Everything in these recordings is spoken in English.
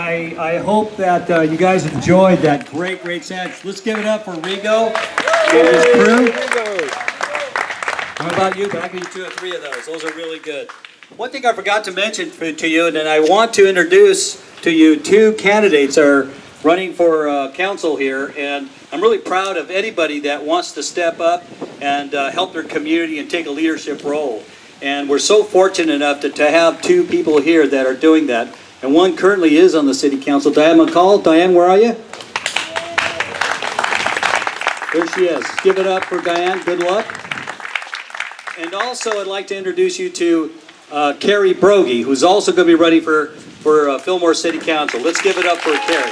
I hope that you guys enjoyed that great sandwich. Let's give it up for Rigo and his crew. How about you? I can eat 2 or 3 of those. Those are really good. One thing I forgot to mention to you, and I want to introduce to you 2 candidates that are running for council here, and I'm really proud of anybody that wants to step up and help their community and take a leadership role. And we're so fortunate enough to have 2 people here that are doing that. And one currently is on the city council, Diane McCall. Diane, where are you? There she is. Give it up for Diane. Good luck. And also, I'd like to introduce you to Carrie Brogy, who's also going to be running for Fillmore City Council. Let's give it up for Carrie.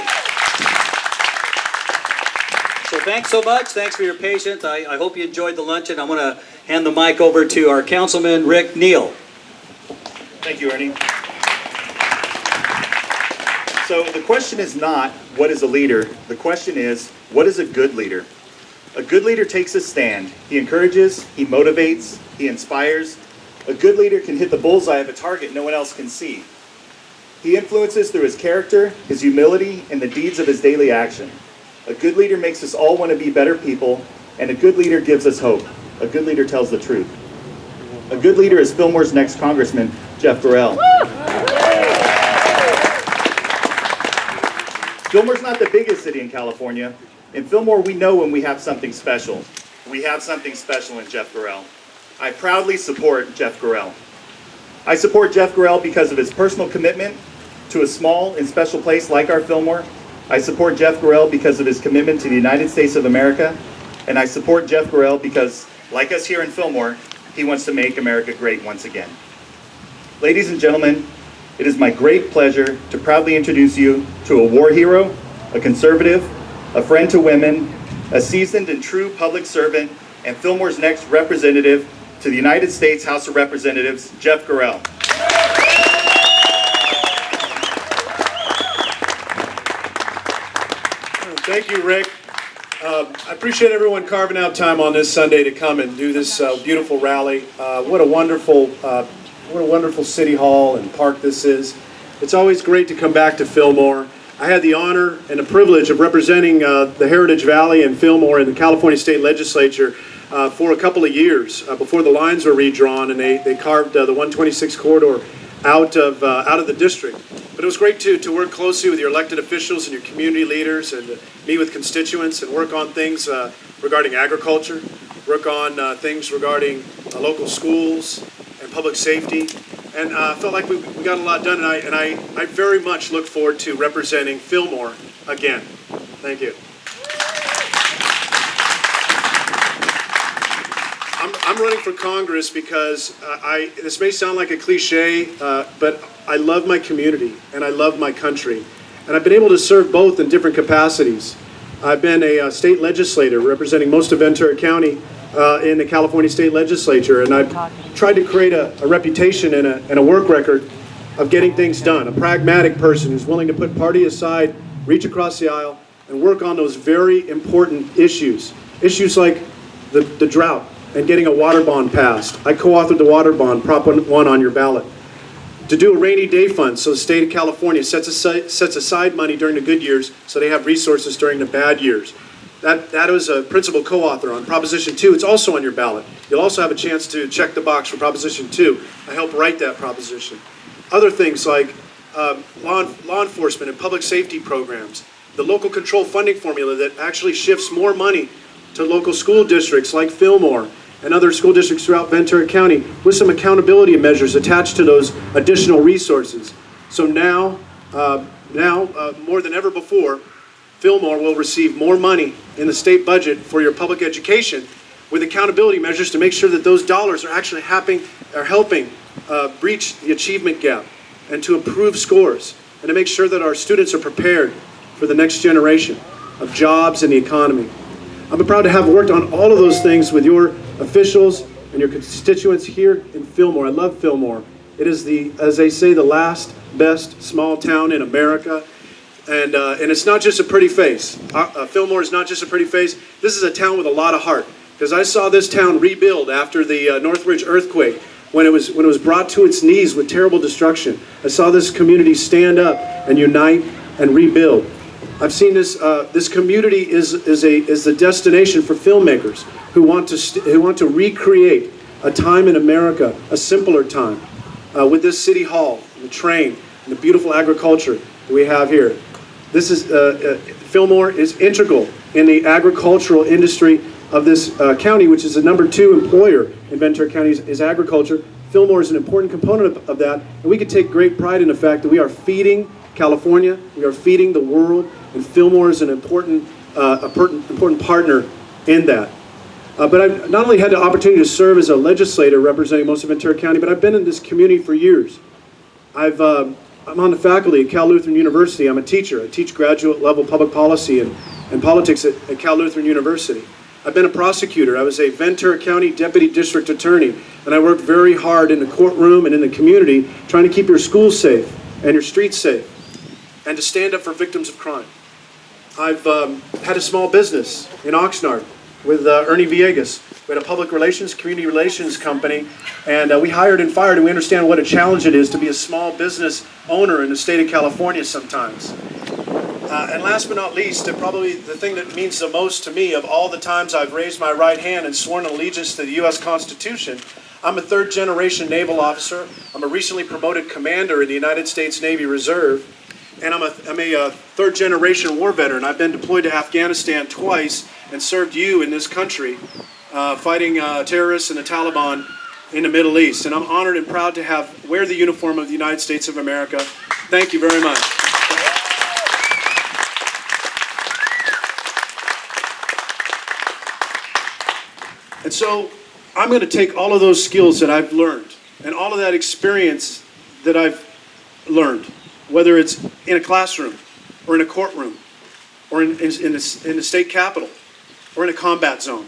So thanks so much. Thanks for your patience. I hope you enjoyed the luncheon. I'm going to hand the mic over to our councilman, Rick Neal. Thank you, Ernie. So the question is not, what is a leader? The question is, what is a good leader? A good leader takes a stand. He encourages, he motivates, he inspires. A good leader can hit the bullseye of a target no one else can see. He influences through his character, his humility, and the deeds of his daily action. A good leader makes us all want to be better people, and a good leader gives us hope. A good leader tells the truth. A good leader is Fillmore's next congressman, Jeff Gorell. Fillmore's not the biggest city in California. In Fillmore, we know when we have something special. We have something special in Jeff Gorell. I proudly support Jeff Gorell. I support Jeff Gorell because of his personal commitment to a small and special place like our Fillmore. I support Jeff Gorell because of his commitment to the United States of America. And I support Jeff Gorell because, like us here in Fillmore, he wants to make America great once again. Ladies and gentlemen, it is my great pleasure to proudly introduce you to a war hero, a conservative, a friend to women, a seasoned and true public servant, and Fillmore's next representative to the United States House of Representatives, Jeff Gorell. Thank you, Rick. I appreciate everyone carving out time on this Sunday to come and do this beautiful rally. What a wonderful city hall and park this is. It's always great to come back to Fillmore. I had the honor and the privilege of representing the Heritage Valley and Fillmore in the California State Legislature for a couple of years before the lines were redrawn and they carved the 126 corridor out of the district. But it was great to work closely with your elected officials and your community leaders and meet with constituents and work on things regarding agriculture, work on things regarding local schools and public safety. And I felt like we got a lot done, and I very much look forward to representing Fillmore again. Thank you. I'm running for Congress because this may sound like a cliche, but I love my community and I love my country. And I've been able to serve both in different capacities. I've been a state legislator representing most of Ventura County in the California State Legislature, and I've tried to create a reputation and a work record of getting things done. A pragmatic person who's willing to put party aside, reach across the aisle, and work on those very important issues. Issues like the drought and getting a water bond passed. I co-authored the water bond, Prop 1 on your ballot. To do a rainy day fund so the state of California sets aside money during the good years so they have resources during the bad years. That was a principal co-author on Proposition 2. It's also on your ballot. You'll also have a chance to check the box for Proposition 2. I helped write that proposition. Other things like law enforcement and public safety programs, the local control funding formula that actually shifts more money to local school districts like Fillmore and other school districts throughout Ventura County with some accountability measures attached to those additional resources. So now more than ever before, Fillmore will receive more money in the state budget for your public education with accountability measures to make sure that those dollars are actually helping breach the achievement gap and to improve scores and to make sure that our students are prepared for the next generation of jobs and the economy. I'm proud to have worked on all of those things with your officials and your constituents here in Fillmore. I love Fillmore. It is as they say, the last best small town in America. And it's not just a pretty face. Fillmore is not just a pretty face. This is a town with a lot of heart. Because I saw this town rebuild after the Northridge earthquake when it was brought to its knees with terrible destruction. I saw this community stand up and unite and rebuild. I've seen this. This community is the destination for filmmakers who want to recreate a time in America, a simpler time, with this city hall, the train, and the beautiful agriculture that we have here. This is Fillmore is integral in the agricultural industry of this county, which is the #2 employer in Ventura County is agriculture. Fillmore is an important component of that, and we can take great pride in the fact that we are feeding California, we are feeding the world, and Fillmore is an important partner in that. But I've not only had the opportunity to serve as a legislator representing most of Ventura County, but I've been in this community for years. I'm on the faculty at Cal Lutheran University. I'm a teacher. I teach graduate level public policy and politics at Cal Lutheran University. I've been a prosecutor. I was a Ventura County Deputy District Attorney, and I worked very hard in the courtroom and in the community trying to keep your schools safe and your streets safe and to stand up for victims of crime. I've had a small business in Oxnard with Ernie Villegas. We had a public relations, community relations company, and we hired and fired, and we understand what a challenge it is to be a small business owner in the state of California sometimes. And last but not least, and probably the thing that means the most to me of all the times I've raised my right hand and sworn allegiance to the U.S. Constitution, I'm a third-generation naval officer. I'm a recently promoted commander in the United States Navy Reserve, and I'm a third-generation war veteran. I've been deployed to Afghanistan twice and served you in this country, fighting terrorists and the Taliban in the Middle East. And I'm honored and proud to wear the uniform of the United States of America. Thank you very much. And so I'm going to take all of those skills that I've learned and all of that experience that I've learned, whether it's in a classroom or in a courtroom or in the state capitol or in a combat zone,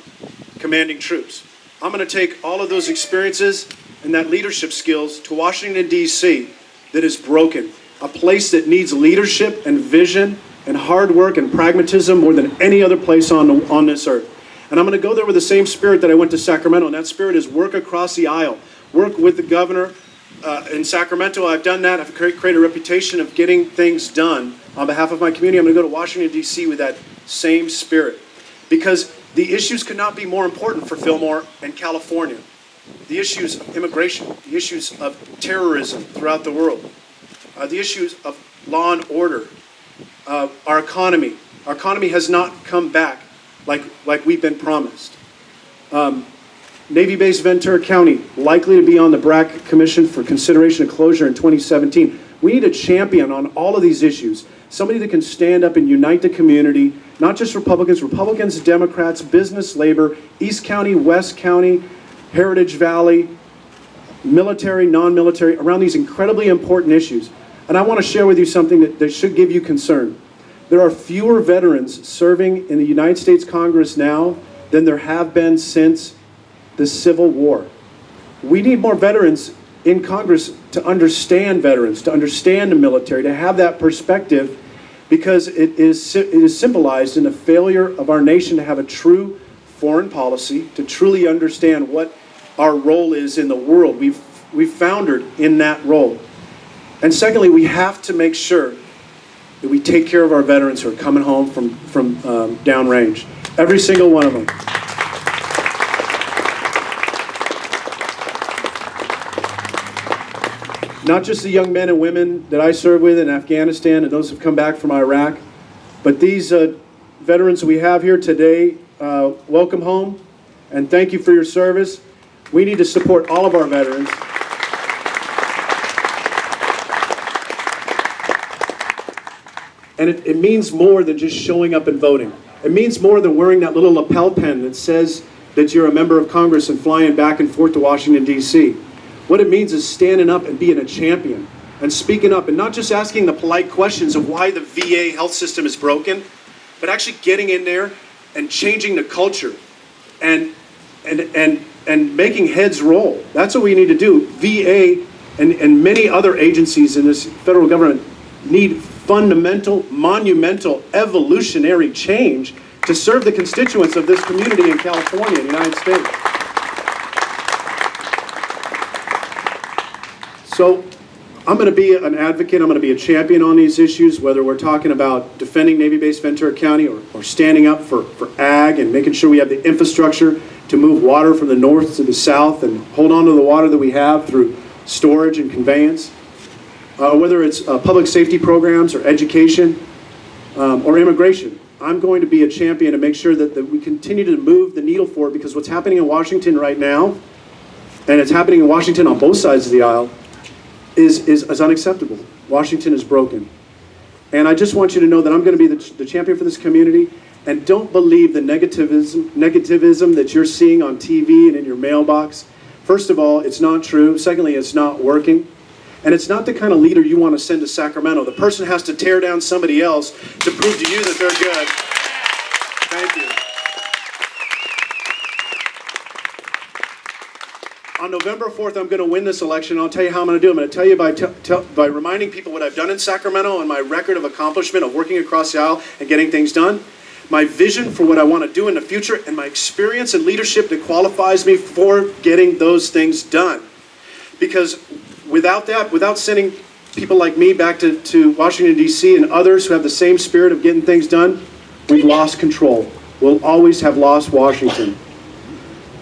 commanding troops. I'm going to take all of those experiences and that leadership skills to Washington, D.C. that is broken, a place that needs leadership and vision and hard work and pragmatism more than any other place on this earth. And I'm going to go there with the same spirit that I went to Sacramento, and that spirit is work across the aisle, work with the governor. In Sacramento, I've done that. I've created a reputation of getting things done on behalf of my community. I'm going to go to Washington, D.C. with that same spirit, because the issues could not be more important for Fillmore and California. The issues of immigration, the issues of terrorism throughout the world, the issues of law and order, our economy. Our economy has not come back like we've been promised. Navy-based Ventura County, likely to be on the BRAC Commission for consideration of closure in 2017. We need a champion on all of these issues, somebody that can stand up and unite the community, not just Republicans, Democrats, business, labor, East County, West County, Heritage Valley, military, non-military, around these incredibly important issues. And I want to share with you something that should give you concern. There are fewer veterans serving in the United States Congress now than there have been since the Civil War. We need more veterans in Congress to understand veterans, to understand the military, to have that perspective, because it is symbolized in the failure of our nation to have a true foreign policy, to truly understand what our role is in the world. We've foundered in that role. And secondly, we have to make sure that we take care of our veterans who are coming home from downrange. Every single one of them. Not just the young men and women that I serve with in Afghanistan and those who have come back from Iraq, but these veterans we have here today, welcome home, and thank you for your service. We need to support all of our veterans. And it means more than just showing up and voting. It means more than wearing that little lapel pin that says that you're a member of Congress and flying back and forth to Washington, D.C. What it means is standing up and being a champion and speaking up and not just asking the polite questions of why the VA health system is broken, but actually getting in there and changing the culture and making heads roll. That's what we need to do. VA and many other agencies in this federal government need fundamental, monumental, evolutionary change to serve the constituents of this community in California, in the United States. So I'm going to be an advocate, I'm going to be a champion on these issues, whether we're talking about defending Navy Base Ventura County or standing up for ag and making sure we have the infrastructure to move water from the north to the south and hold on to the water that we have through storage and conveyance. Whether it's public safety programs or education or immigration. I'm going to be a champion to make sure that we continue to move the needle forward, because what's happening in Washington right now, and it's happening in Washington on both sides of the aisle, is unacceptable. Washington is broken. And I just want you to know that I'm going to be the champion for this community, and don't believe the negativism that you're seeing on TV and in your mailbox. First of all, it's not true. Secondly, it's not working. And it's not the kind of leader you want to send to Sacramento. The person has to tear down somebody else to prove to you that they're good. Thank you. On November 4th, I'm going to win this election. I'll tell you how I'm going to do it. I'm going to tell you by reminding people what I've done in Sacramento and my record of accomplishment of working across the aisle and getting things done. My vision for what I want to do in the future, and my experience and leadership that qualifies me for getting those things done. Because without that, without sending people like me back to Washington, D.C. and others who have the same spirit of getting things done, we've lost control. We'll always have lost Washington.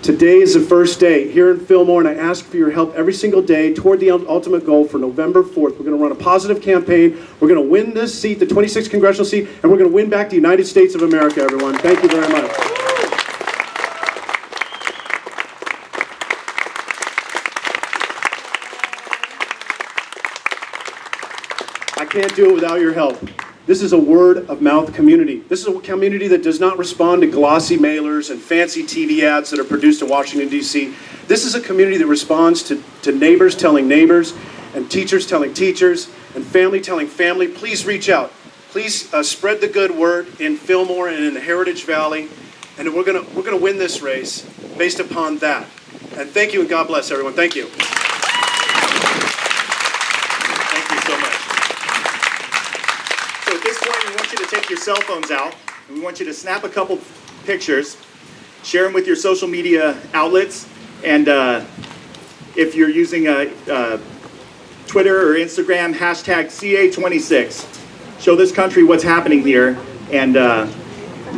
Today is the first day here in Fillmore, and I ask for your help every single day toward the ultimate goal for November 4th. We're going to run a positive campaign. We're going to win this seat, the 26th congressional seat, and we're going to win back the United States of America, everyone. Thank you very much. I can't do it without your help. This is a word-of-mouth community. This is a community that does not respond to glossy mailers and fancy TV ads that are produced in Washington, D.C. This is a community that responds to neighbors telling neighbors, and teachers telling teachers, and family telling family. Please reach out. Please spread the good word in Fillmore and in the Heritage Valley, and we're gonna win this race based upon that. And thank you, and God bless everyone. Thank you. Thank you so much. So at this point, we want you to take your cell phones out, and we want you to snap a couple pictures, share them with your social media outlets, and if you're using Twitter or Instagram, hashtag CA26. Show this country what's happening here, and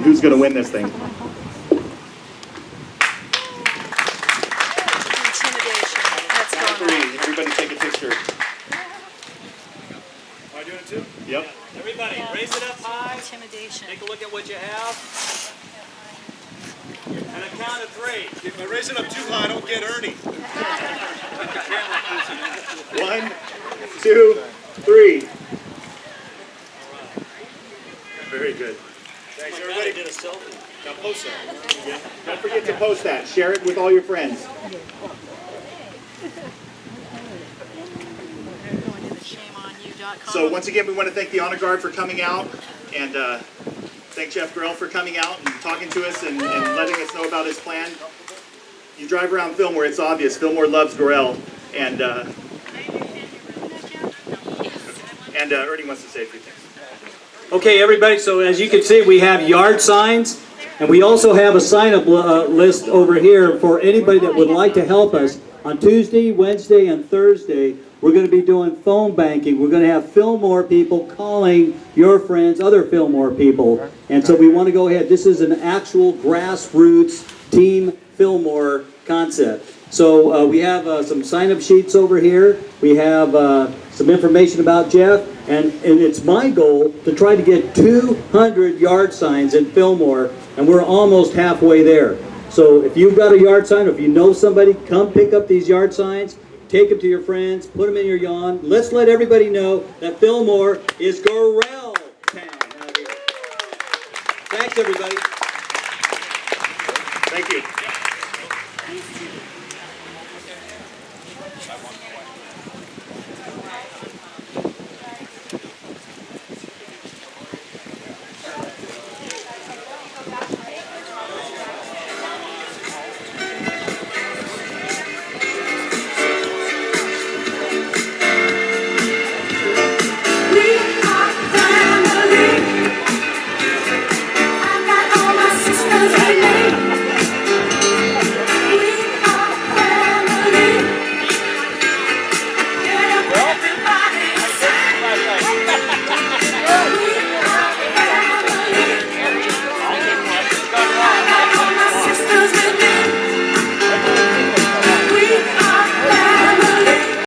who's going to win this thing. Intimidation. That's Count of going on. three. Everybody take a picture. Am I doing it too? Yep. Everybody, raise it up high. Intimidation. Take a look at what you have. And a count of three. If I raise it up too high, I don't get Ernie. 1, 2, 3. Very good. Thanks, Everybody everybody. did a selfie. Now post that. Don't forget to post that. Share it with all your friends. Going to the shameonyou.com. So once again, we want to thank the Honor Guard for coming out, and thank Jeff Gorell for coming out and talking to us and letting us know about his plan. You drive around Fillmore, it's obvious. Fillmore loves Gorell, and Ernie wants to say a few things. Okay, everybody, so as you can see, we have yard signs, and we also have a sign-up list over here for anybody that would like to help us. On Tuesday, Wednesday, and Thursday, we're going to be doing phone banking. We're going to have Fillmore people calling your friends, other Fillmore people. And so we want to go ahead. This is an actual grassroots Team Fillmore concept. So we have some sign-up sheets over here. We have some information about Jeff. And it's my goal to try to get 200 yard signs in Fillmore. And we're almost halfway there. So if you've got a yard sign, or if you know somebody, come pick up these yard signs. Take them to your friends, put them in your yawn. Let's let everybody know that Fillmore is Gorell Town out here. Thanks, everybody. Thank you.